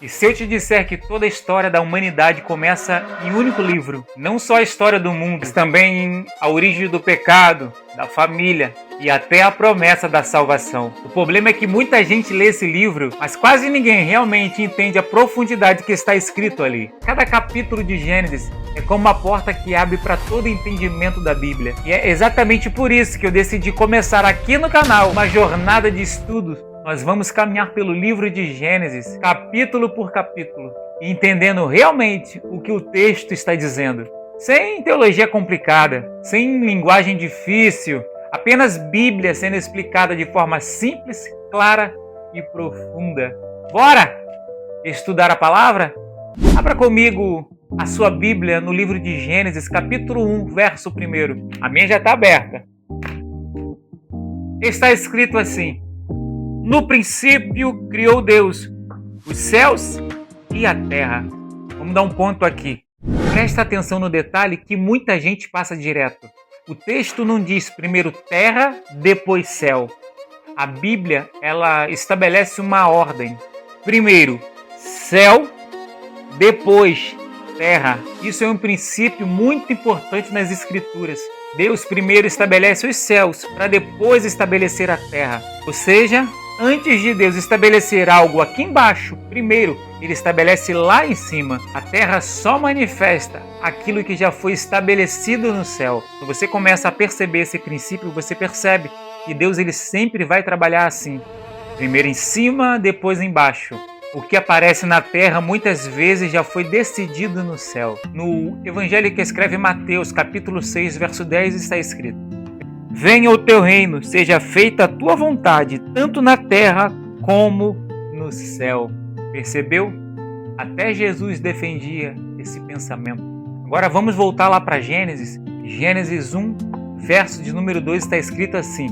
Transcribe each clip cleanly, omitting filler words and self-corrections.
E se eu te disser que toda a história da humanidade começa em um único livro, não só a história do mundo, mas também a origem do pecado, da família e até a promessa da salvação. O problema é que muita gente lê esse livro, mas quase ninguém realmente entende a profundidade que está escrito ali. Cada capítulo de Gênesis é como uma porta que abre para todo entendimento da Bíblia. E é exatamente por isso que eu decidi começar aqui no canal uma jornada de estudos. Nós vamos caminhar pelo livro de Gênesis, capítulo por capítulo, entendendo realmente o que o texto está dizendo. Sem teologia complicada, sem linguagem difícil, apenas Bíblia sendo explicada de forma simples, clara e profunda. Bora estudar a palavra? Abra comigo a sua Bíblia no livro de Gênesis, capítulo 1, verso 1. A minha já está aberta. Está escrito assim: no princípio criou Deus os céus e a terra. Vamos dar um ponto aqui. Presta atenção no detalhe que muita gente passa direto. O texto não diz primeiro terra, depois céu. A Bíblia, ela estabelece uma ordem. Primeiro céu, depois terra. Isso é um princípio muito importante nas Escrituras. Deus primeiro estabelece os céus para depois estabelecer a terra. Ou seja, antes de Deus estabelecer algo aqui embaixo, primeiro Ele estabelece lá em cima. A terra só manifesta aquilo que já foi estabelecido no céu. Quando você começa a perceber esse princípio, você percebe que Deus ele sempre vai trabalhar assim. Primeiro em cima, depois embaixo. O que aparece na terra muitas vezes já foi decidido no céu. No Evangelho que escreve Mateus, capítulo 6, verso 10, está escrito: venha o teu reino, seja feita a tua vontade, tanto na terra como no céu. Percebeu? Até Jesus defendia esse pensamento. Agora vamos voltar lá para Gênesis. Gênesis 1, verso de número 2 está escrito assim: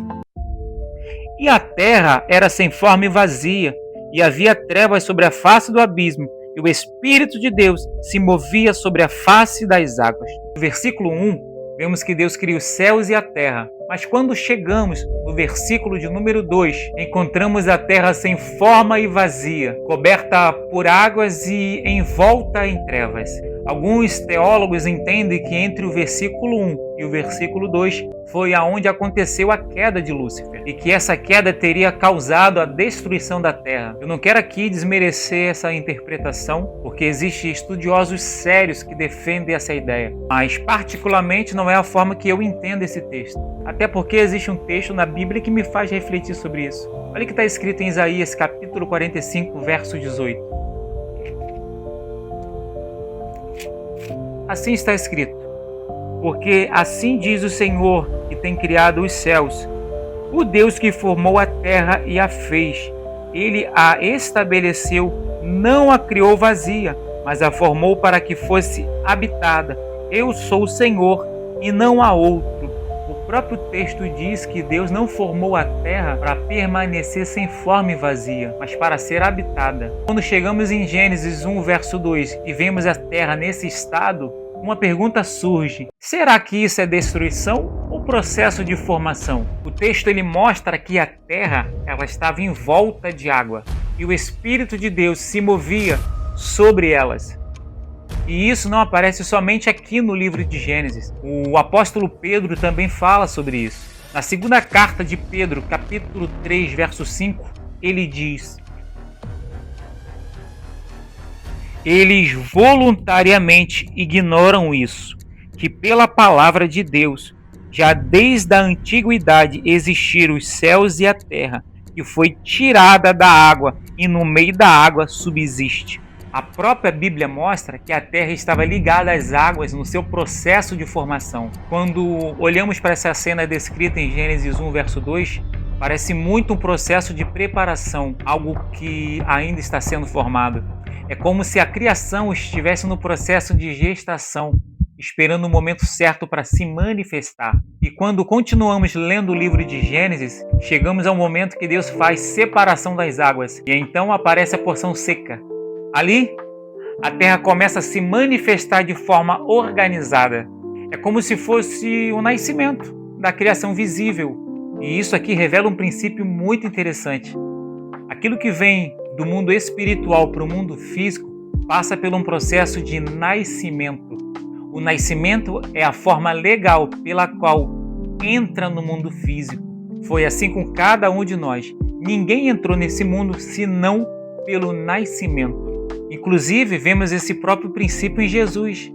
e a terra era sem forma e vazia, e havia trevas sobre a face do abismo, e o Espírito de Deus se movia sobre a face das águas. No versículo 1, vemos que Deus cria os céus e a terra. Mas quando chegamos no versículo de número 2, encontramos a terra sem forma e vazia, coberta por águas e envolta em trevas. Alguns teólogos entendem que entre o versículo 1 e o versículo 2 foi aonde aconteceu a queda de Lúcifer e que essa queda teria causado a destruição da terra. Eu não quero aqui desmerecer essa interpretação, porque existem estudiosos sérios que defendem essa ideia, mas particularmente não é a forma que eu entendo esse texto. Até porque existe um texto na Bíblia que me faz refletir sobre isso. Olha o que está escrito em Isaías capítulo 45, verso 18. Assim está escrito: porque assim diz o Senhor que tem criado os céus, o Deus que formou a terra e a fez. Ele a estabeleceu, não a criou vazia, mas a formou para que fosse habitada. Eu sou o Senhor e não há outro. O próprio texto diz que Deus não formou a terra para permanecer sem forma e vazia, mas para ser habitada. Quando chegamos em Gênesis 1, verso 2 e vemos a terra nesse estado, uma pergunta surge: será que isso é destruição ou processo de formação? O texto ele mostra que a terra ela estava em volta de água e o Espírito de Deus se movia sobre elas. E isso não aparece somente aqui no livro de Gênesis. O apóstolo Pedro também fala sobre isso. Na segunda carta de Pedro, capítulo 3, verso 5, ele diz: eles voluntariamente ignoram isso, que pela palavra de Deus, já desde a antiguidade existiram os céus e a terra, que foi tirada da água e no meio da água subsiste. A própria Bíblia mostra que a terra estava ligada às águas no seu processo de formação. Quando olhamos para essa cena descrita em Gênesis 1, verso 2, parece muito um processo de preparação, algo que ainda está sendo formado. É como se a criação estivesse no processo de gestação, esperando o momento certo para se manifestar. E quando continuamos lendo o livro de Gênesis, chegamos ao momento que Deus faz separação das águas, e então aparece a porção seca. Ali, a terra começa a se manifestar de forma organizada. É como se fosse o nascimento da criação visível. E isso aqui revela um princípio muito interessante. Aquilo que vem do mundo espiritual para o mundo físico passa por um processo de nascimento. O nascimento é a forma legal pela qual entra no mundo físico. Foi assim com cada um de nós. Ninguém entrou nesse mundo senão pelo nascimento. Inclusive, vemos esse próprio princípio em Jesus.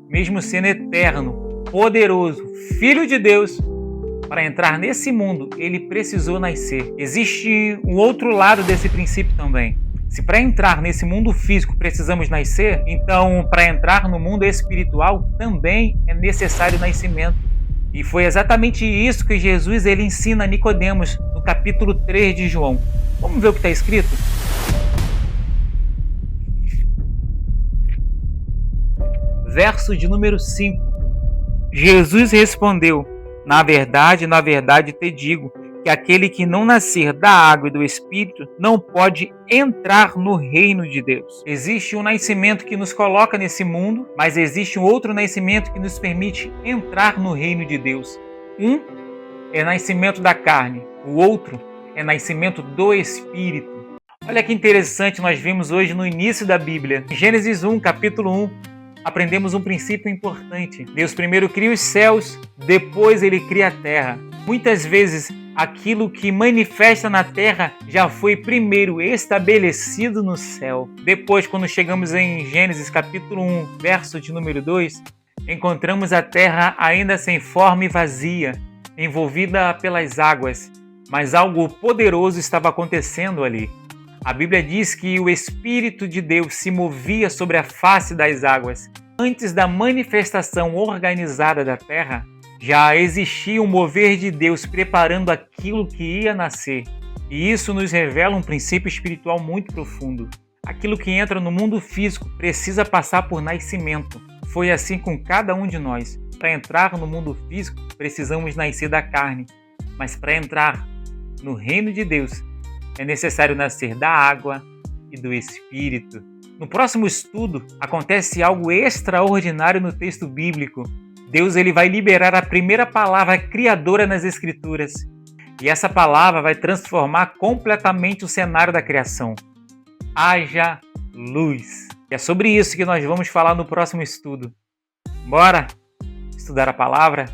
Mesmo sendo eterno, poderoso, Filho de Deus, para entrar nesse mundo, ele precisou nascer. Existe um outro lado desse princípio também. Se para entrar nesse mundo físico precisamos nascer, então para entrar no mundo espiritual também é necessário nascimento. E foi exatamente isso que Jesus ele ensina a Nicodemos no capítulo 3 de João. Vamos ver o que está escrito? Verso de número 5. Jesus respondeu: na verdade te digo, que aquele que não nascer da água e do Espírito não pode entrar no reino de Deus. Existe um nascimento que nos coloca nesse mundo, mas existe um outro nascimento que nos permite entrar no reino de Deus. Um é nascimento da carne, o outro é nascimento do Espírito. Olha que interessante, nós vimos hoje no início da Bíblia, em Gênesis 1, capítulo 1, aprendemos um princípio importante. Deus primeiro cria os céus, depois ele cria a terra. Muitas vezes aquilo que manifesta na terra já foi primeiro estabelecido no céu. Depois, quando chegamos em Gênesis capítulo 1, verso de número 2, encontramos a terra ainda sem forma e vazia, envolvida pelas águas, mas algo poderoso estava acontecendo ali. A Bíblia diz que o Espírito de Deus se movia sobre a face das águas. Antes da manifestação organizada da terra, já existia um mover de Deus preparando aquilo que ia nascer. E isso nos revela um princípio espiritual muito profundo. Aquilo que entra no mundo físico precisa passar por nascimento. Foi assim com cada um de nós. Para entrar no mundo físico, precisamos nascer da carne. Mas para entrar no reino de Deus, é necessário nascer da água e do Espírito. No próximo estudo, acontece algo extraordinário no texto bíblico. Deus ele vai liberar a primeira palavra criadora nas Escrituras. E essa palavra vai transformar completamente o cenário da criação. Haja luz. E é sobre isso que nós vamos falar no próximo estudo. Bora estudar a palavra?